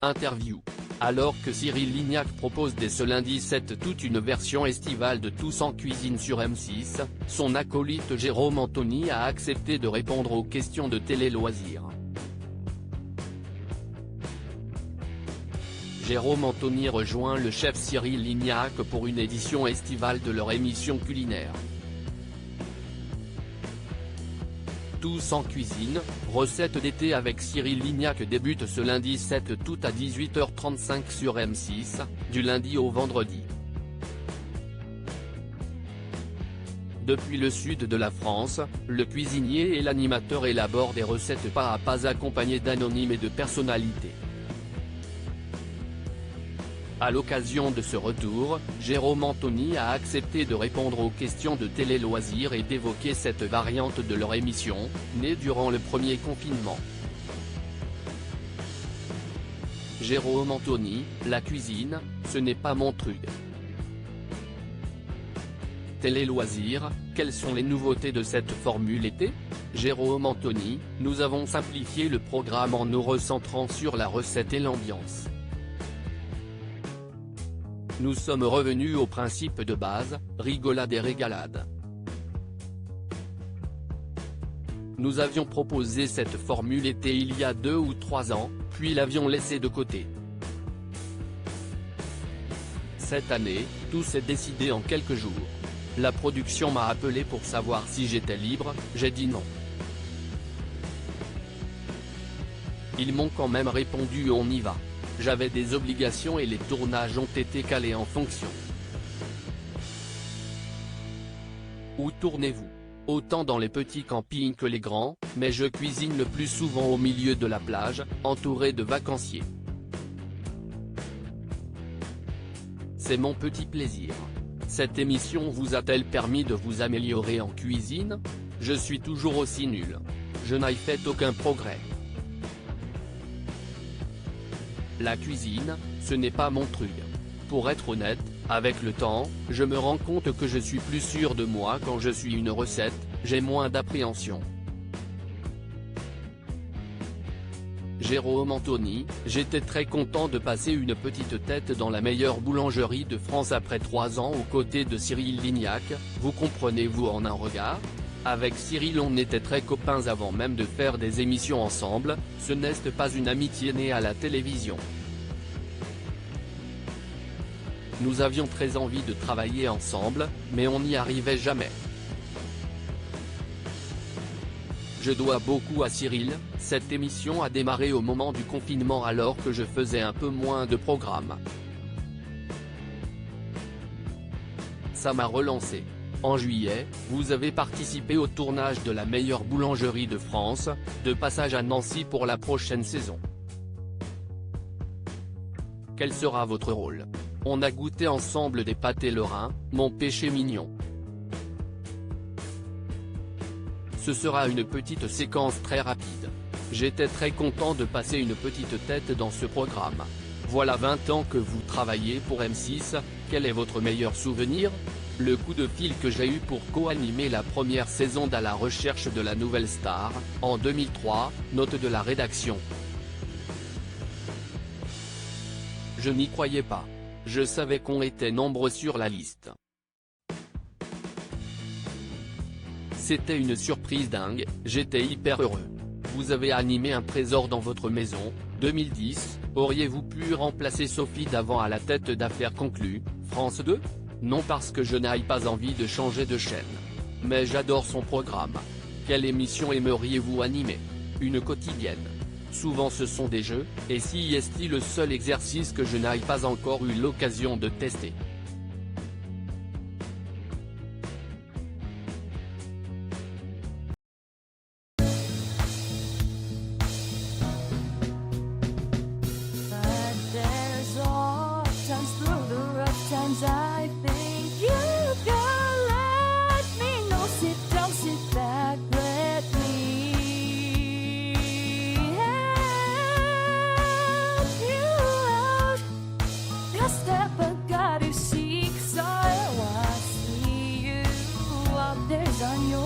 Interview. Alors que Cyril Lignac propose dès ce lundi 7 toute une version estivale de Tous en cuisine sur M6, son acolyte Jérôme Anthony a accepté de répondre aux questions de Télé Loisirs. Jérôme Anthony rejoint le chef Cyril Lignac pour une édition estivale de leur émission culinaire. Tous en cuisine, recette d'été avec Cyril Lignac débute ce lundi 7 août à 18h35 sur M6, du lundi au vendredi. Depuis le sud de la France, le cuisinier et l'animateur élaborent des recettes pas à pas accompagnés d'anonymes et de personnalités. À l'occasion de ce retour, Jérôme Anthony a accepté de répondre aux questions de Télé Loisirs et d'évoquer cette variante de leur émission, née durant le premier confinement. Jérôme Anthony, la cuisine, ce n'est pas mon truc. Télé Loisirs, quelles sont les nouveautés de cette formule été ? Jérôme Anthony, nous avons simplifié le programme en nous recentrant sur la recette et l'ambiance. Nous sommes revenus au principe de base, rigolade et régalade. Nous avions proposé cette formule été il y a 2 ou 3 ans, puis l'avions laissée de côté. Cette année, tout s'est décidé en quelques jours. La production m'a appelé pour savoir si j'étais libre, j'ai dit non. Ils m'ont quand même répondu on y va. J'avais des obligations et les tournages ont été calés en fonction. Où tournez-vous ? Autant dans les petits campings que les grands, mais je cuisine le plus souvent au milieu de la plage, entouré de vacanciers. C'est mon petit plaisir. Cette émission vous a-t-elle permis de vous améliorer en cuisine ? Je suis toujours aussi nul. Je n'ai fait aucun progrès. La cuisine, ce n'est pas mon truc. Pour être honnête, avec le temps, je me rends compte que je suis plus sûr de moi quand je suis une recette, j'ai moins d'appréhension. Jérôme Anthony, j'étais très content de passer une petite tête dans la meilleure boulangerie de France après 3 ans aux côtés de Cyril Lignac, vous comprenez-vous en un regard ? Avec Cyril on était très copains avant même de faire des émissions ensemble, ce n'est pas une amitié née à la télévision. Nous avions très envie de travailler ensemble, mais on n'y arrivait jamais. Je dois beaucoup à Cyril, cette émission a démarré au moment du confinement alors que je faisais un peu moins de programmes. Ça m'a relancé. En juillet, vous avez participé au tournage de la meilleure boulangerie de France, de passage à Nancy pour la prochaine saison. Quel sera votre rôle ? On a goûté ensemble des pâtés lorrains, mon péché mignon. Ce sera une petite séquence très rapide. J'étais très content de passer une petite tête dans ce programme. Voilà 20 ans que vous travaillez pour M6, quel est votre meilleur souvenir ? Le coup de fil que j'ai eu pour co-animer la première saison d'À la recherche de la nouvelle star, en 2003, note de la rédaction. Je n'y croyais pas. Je savais qu'on était nombreux sur la liste. C'était une surprise dingue, j'étais hyper heureux. Vous avez animé un trésor dans votre maison, 2010, auriez-vous pu remplacer Sophie Davant à la tête d'Affaires conclues, France 2 ? Non parce que je n'aille pas envie de changer de chaîne. Mais j'adore son programme. Quelle émission aimeriez-vous animer ? Une quotidienne. Souvent ce sont des jeux, et si est-il le seul exercice que je n'aille pas encore eu l'occasion de tester. On your